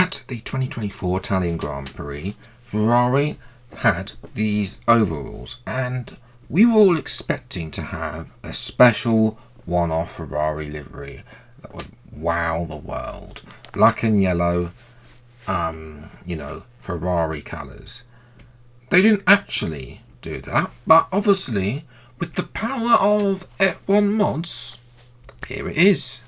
At the 2024 Italian Grand Prix, Ferrari had these overalls, and we were all expecting to have a special one-off Ferrari livery that would wow the world. Black and yellow, Ferrari colours. They didn't actually do that, but obviously, with the power of F1 mods, here it is.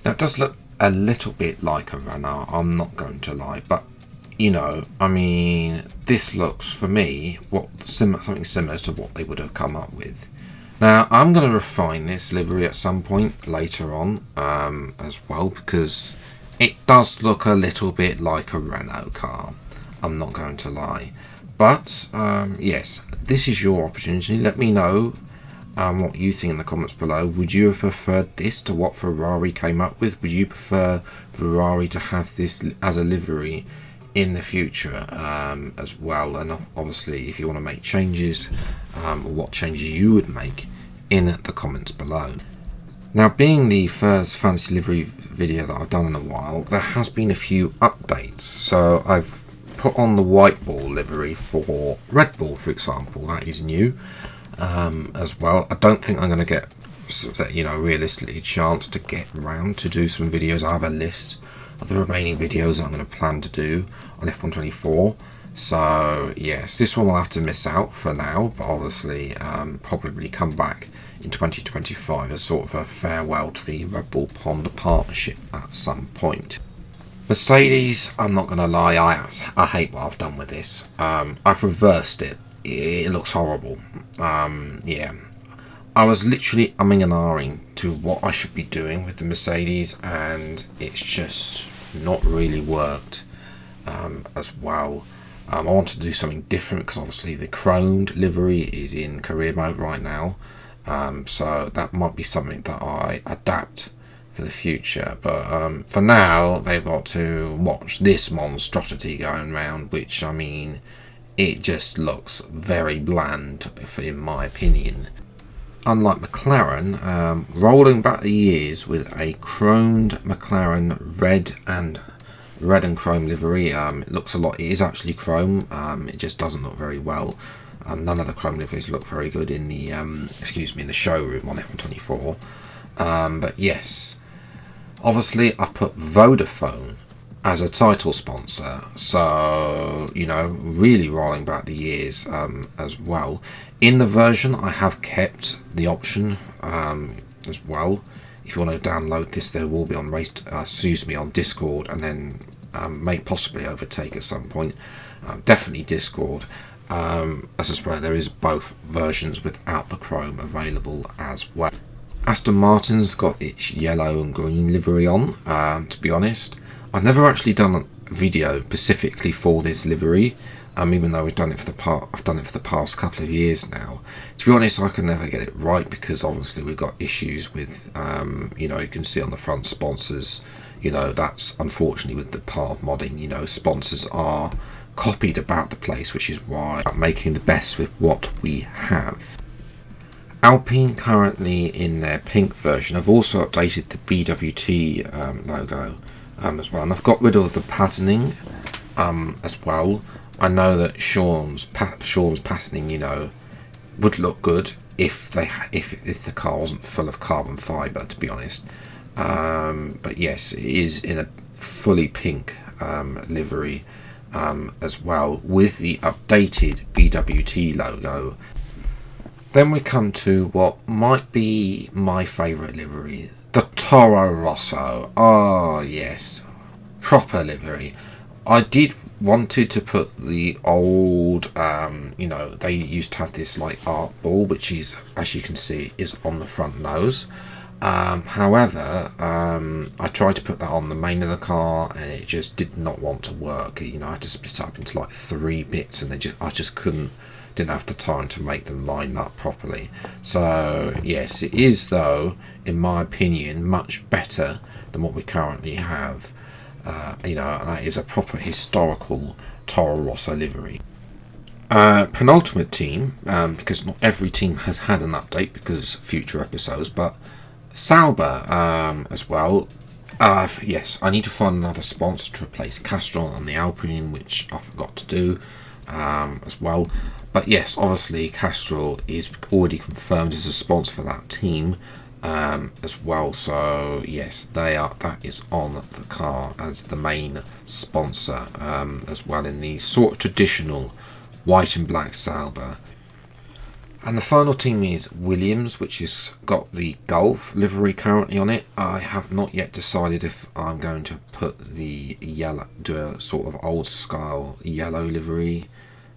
Now it does look a little bit like a Renault, I'm not going to lie, but this looks for me something similar to what they would have come up with. Now I'm going to refine this livery at some point later on as well, because it does look a little bit like a Renault car, I'm not going to lie. But yes, this is your opportunity. Let me know what you think in the comments below. Would you have preferred this to what Ferrari came up with? Would you prefer Ferrari to have this as a livery in the future as well? And obviously, if you want to make changes, what changes you would make in the comments below. Now, being the first fancy livery video that I've done in a while, there has been a few updates. So I've put on the white ball livery for Red Bull, for example. That is new. As well, I don't think I'm going to get realistically a chance to get around to do some videos. I have a list of the remaining videos I'm going to plan to do on F124, so yes, this one will have to miss out for now, but obviously probably come back in 2025 as sort of a farewell to the Red Bull Honda partnership at some point. Mercedes, I'm not going to lie, I hate what I've done with this. I've reversed it. It looks horrible. Yeah, I was literally umming and ahhing to what I should be doing with the Mercedes, and it's just not really worked as well. I want to do something different because obviously the chromed livery is in career mode right now, so that might be something that I adapt for the future. But for now, they've got to watch this monstrosity going around, which it just looks very bland, in my opinion. Unlike McLaren, rolling back the years with a chromed McLaren red and chrome livery, it looks a lot. It is actually chrome. It just doesn't look very well. None of the chrome liveries look very good in the in the showroom on F124. But yes, obviously I've put Vodafone as a title sponsor, so really rolling back the years as well. In the version, I have kept the option as well. If you want to download this, there will be on on Discord, and then may possibly overtake at some point. Definitely Discord. As I swear, there is both versions without the chrome available as well. Aston Martin's got its yellow and green livery on. To be honest, I've never actually done a video specifically for this livery, even though I've done it for the past couple of years now. To be honest, I can never get it right because obviously we've got issues with, you can see on the front sponsors. That's unfortunately with the part of modding. Sponsors are copied about the place, which is why I'm making the best with what we have. Alpine currently in their pink version. I've also updated the BWT logo as well, and I've got rid of the patterning as well. I know that Sean's patterning, would look good if the car wasn't full of carbon fibre, to be honest. But yes, it is in a fully pink livery as well, with the updated BWT logo. Then we come to what might be my favourite livery, the Toro Rosso. Oh yes, proper livery. I wanted to put the old, they used to have this like art ball, which is, as you can see, is on the front nose. However, I tried to put that on the main of the car, and it just did not want to work. You know, I had to split it up into like 3 bits, and I just didn't have the time to make them line up properly. So yes, it is, though, in my opinion, much better than what we currently have. You know, and that is a proper historical Toro Rosso livery. Penultimate team, because not every team has had an update because future episodes, but Sauber as well. Yes, I need to find another sponsor to replace Castrol on the Alpine, which I forgot to do as well. But yes, obviously Castrol is already confirmed as a sponsor for that team as well. So yes, that is on the car as the main sponsor as well, in the sort of traditional white and black Sauber. And the final team is Williams, which has got the Golf livery currently on it. I have not yet decided if I'm going to put the yellow, do a sort of old style yellow livery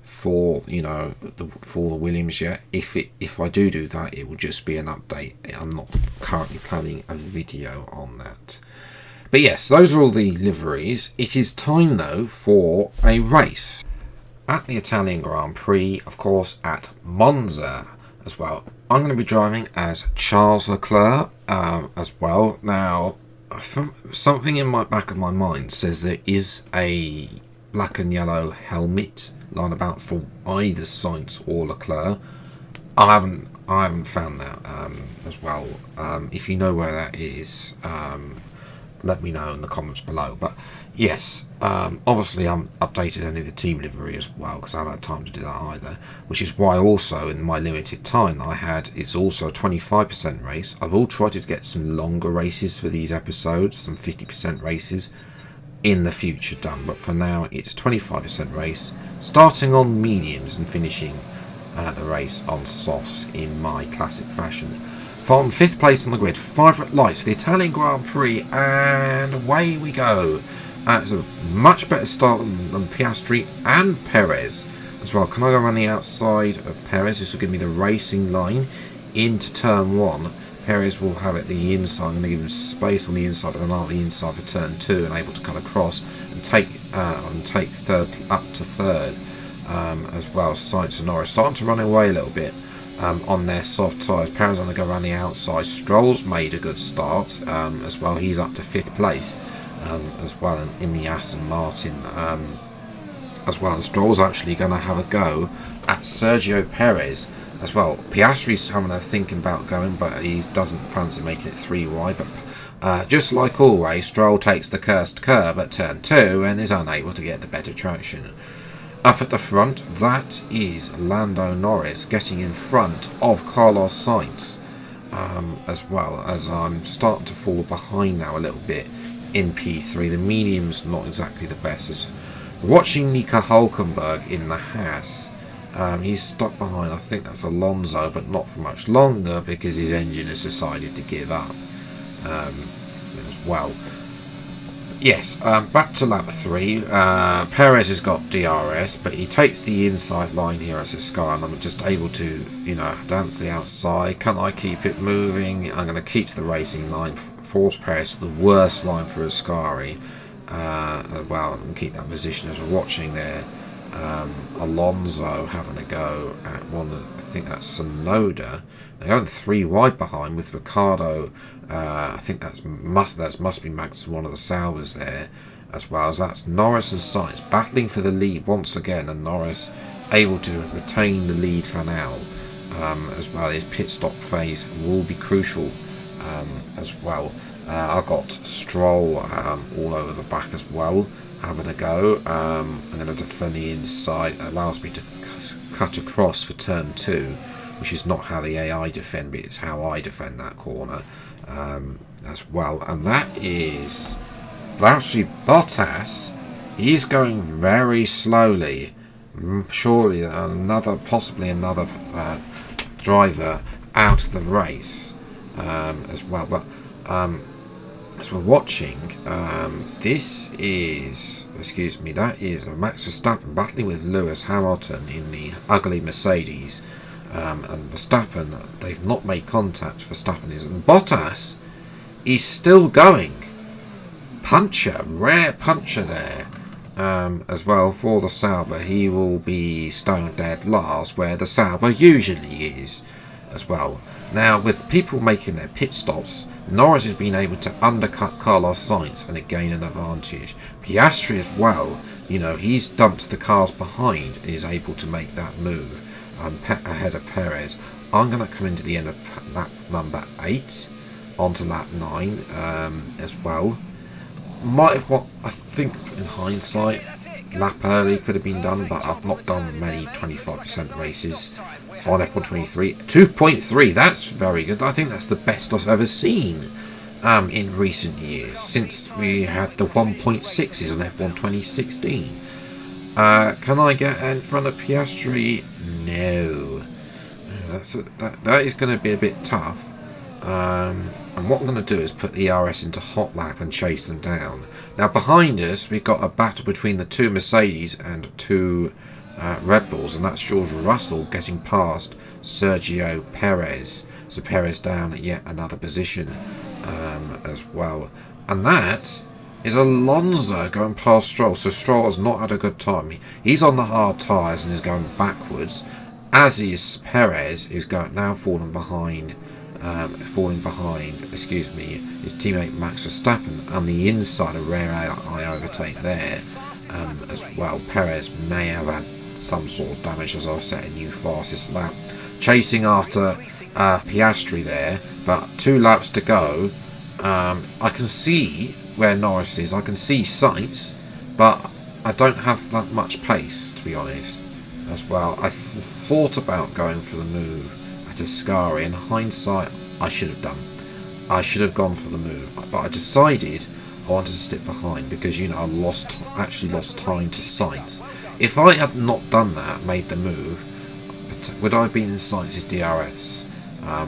for, you know, for the Williams yet. If I do that, it will just be an update. I'm not currently planning a video on that. But yes, those are all the liveries. It is time though for a race at the Italian Grand Prix, of course, at Monza as well. I'm going to be driving as Charles Leclerc as well. Now, something in my back of my mind says there is a black and yellow helmet lying about for either Sainz or Leclerc. I haven't found that as well. If you know where that is, let me know in the comments below. But yes, obviously I'm updated any of the team livery as well, because I haven't had time to do that either, which is why also in my limited time that I had, it's also a 25% race. I will try to get some longer races for these episodes, some 50% races in the future done, but for now it's 25% race, starting on mediums and finishing the race on softs in my classic fashion. From 5th place on the grid, 5 lights for the Italian Grand Prix, and away we go. It's a much better start than Piastri and Perez as well. Can I go around the outside of Perez? This will give me the racing line into turn 1. Perez will have it the inside. I'm going to give him space on the inside, but then out the inside for turn 2, and able to cut across and take third up to third as well. Sainz and Norris starting to run away a little bit on their soft tyres. Perez going to go around the outside. Stroll's made a good start as well. He's up to 5th place as well in the Aston Martin as well. And Stroll's actually going to have a go at Sergio Perez as well. Piastri's having a thinking about going, but he doesn't fancy making it 3 wide. But just like always, Stroll takes the cursed curve at turn 2 and is unable to get the better traction. Up at the front, that is Lando Norris getting in front of Carlos Sainz as well, as I'm starting to fall behind now a little bit in P3. The medium's not exactly the best. As watching Nico Hulkenberg in the Haas, he's stuck behind, I think that's Alonso, but not for much longer because his engine has decided to give up as well. Yes, back to lap 3. Perez has got DRS, but he takes the inside line here as a Sky, and I'm just able to, you know, dance the outside. Can I keep it moving? I'm going to keep to the racing line, force Perez to the worst line for Ascari as well, and keep that position as we're watching there. Alonso having a go at one, I think that's Sonoda. They're going 3 wide behind with Ricciardo. I think that must be Max, one of the Saubers there, as well as that's Norris and Sainz battling for the lead once again, and Norris able to retain the lead for now as well. His pit stop phase will be crucial as well. I've got Stroll all over the back as well, having a go. I'm going to defend the inside. It allows me to cut across for turn 2, which is not how the AI defend, but it's how I defend that corner as well. And that is actually Bottas. He's going very slowly. Surely possibly another driver out of the race as well. But as we're watching, this is, excuse me, that is Max Verstappen battling with Lewis Hamilton in the ugly Mercedes and Verstappen, they've not made contact. Verstappen is, and Bottas is still going. Puncher, rare puncher there. As well for the Sauber, he will be stone dead last, where the Sauber usually is as well. Now, with people making their pit stops, Norris has been able to undercut Carlos Sainz and gain an advantage. Piastri as well, you know, he's dumped the cars behind and is able to make that move ahead of Perez. I'm going to come into the end of lap number 8 onto lap 9 as well. Might have what I think in hindsight, lap early could have been done, but I've not done many 25% races on F123. 2.3, that's very good. I think that's the best I've ever seen in recent years, since we had the 1.6s on F1 2016. Can I get in front of Piastri? No. That is going to be a bit tough. And what I'm going to do is put the ERS into hot lap and chase them down. Now behind us we've got a battle between the 2 Mercedes and 2 Red Bulls, and that's George Russell getting past Sergio Perez. So Perez down at yet another position as well. And that is Alonso going past Stroll. So Stroll has not had a good time. He's on the hard tyres and is going backwards, as is Perez, who's now falling behind his teammate Max Verstappen, and the inside a rare eye overtake there as well. Perez may have had some sort of damage as I set a new fastest lap, chasing after Piastri there, but 2 laps to go. I can see where Norris is, I can see Sainz, but I don't have that much pace, to be honest, as well. I thought about going for the move Ascari. In hindsight, I should have done. I should have gone for the move, but I decided I wanted to stick behind because, you know, I actually lost time to Sainz. If I had not done that, made the move, would I have been in Sainz's DRS?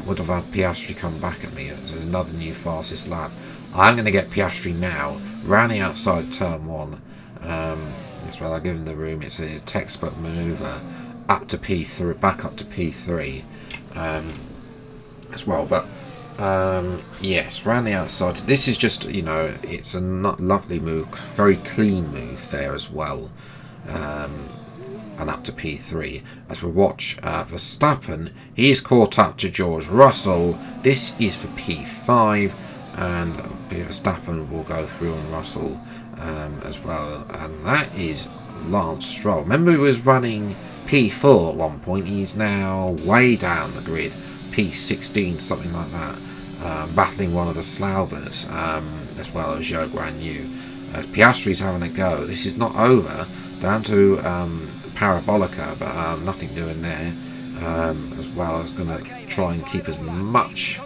Would have had Piastri come back at me? So there's another new fastest lap. I'm going to get Piastri now, round the outside turn 1. As well, I give him the room. It's a textbook manoeuvre up to P3, back up to P3. As well, but yes, round the outside. This is just, you know, it's a lovely move, very clean move there as well, and up to P3. As we watch Verstappen, he's caught up to George Russell. This is for P5, and Verstappen will go through on Russell as well, and that is Lance Stroll. Remember, he was running P4 at one point. He's now way down the grid, P16, something like that, battling one of the Slaubers as well as Zhou Guanyu. As Piastri's having a go. This is not over, down to Parabolica, but nothing doing there. As well, I was going to try and keep as much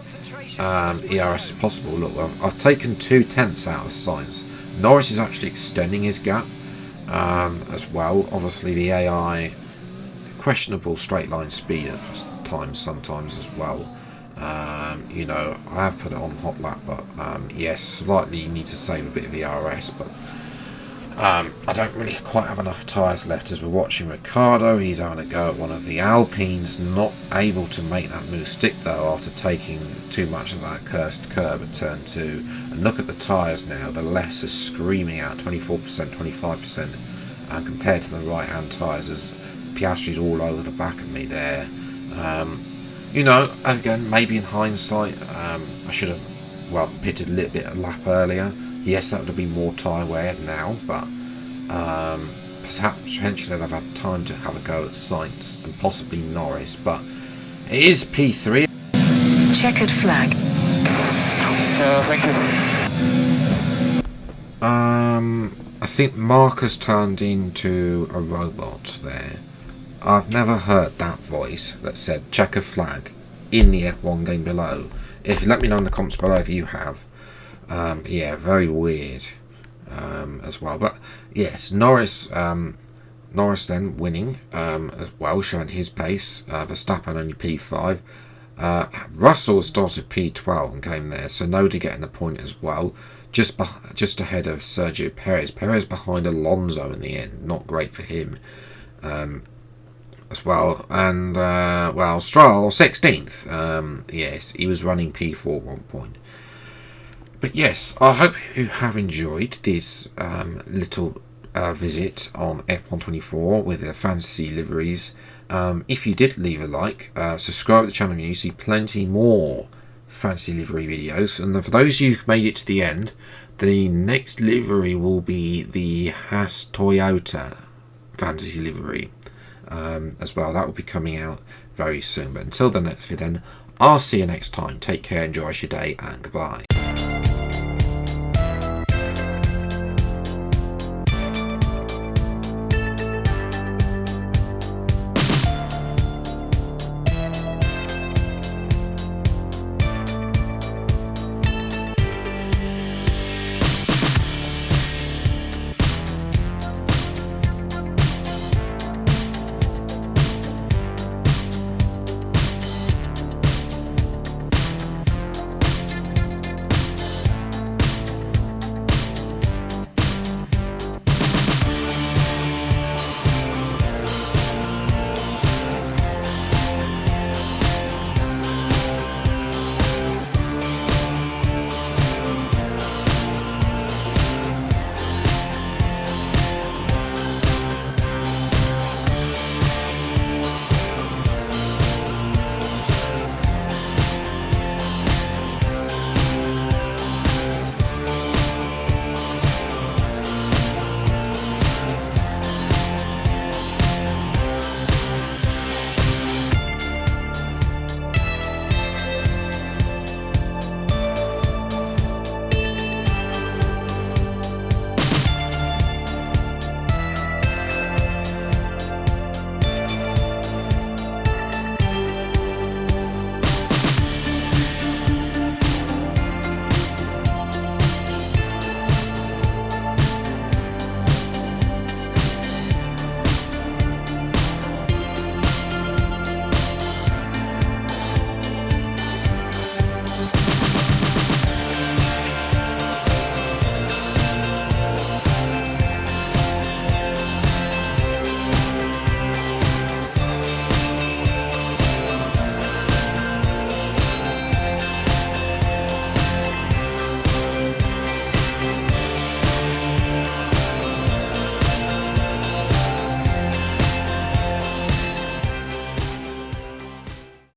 ERS as possible. Look, I've taken 2/10 out of Sainz. Norris is actually extending his gap as well. Obviously the AI, questionable straight line speed at times sometimes as well. You know, I have put it on hot lap, but yes, slightly you need to save a bit of ERS, but I don't really quite have enough tyres left. As we're watching Ricciardo, he's having a go at one of the Alpines, not able to make that move stick though after taking too much of that cursed curb at turn 2. And look at the tyres now, the lefts are screaming out 24%, 25%, and compared to the right hand tyres, as Piastri's all over the back of me there. You know, as again, maybe in hindsight, I should have, well, pitted a little bit a lap earlier. Yes, that would have been more tyre wear now, but perhaps potentially I'd have had time to have a go at Sainz and possibly Norris. But it is P3. Checkered flag. Thank you. I think Marcus turned into a robot there. I've never heard that voice that said checker flag in the F1 game below. If you let me know in the comments below if you have. Yeah, very weird as well. But yes, Norris then winning as well, showing his pace. Verstappen only P5. Russell started P12 and came there, so nobody getting the point as well. Just ahead of Sergio Perez. Perez behind Alonso in the end. Not great for him. as well, and well, Stroll 16th. Yes, he was running P4 at one point. But yes, I hope you have enjoyed this little visit on F124 with the fancy liveries. If you did, leave a like, subscribe to the channel, and you see plenty more fancy livery videos. And for those of you who made it to the end, the next livery will be the Haas Toyota fancy livery as well. That will be coming out very soon. But until the next video, then I'll see you next time. Take care, enjoy your day, and goodbye.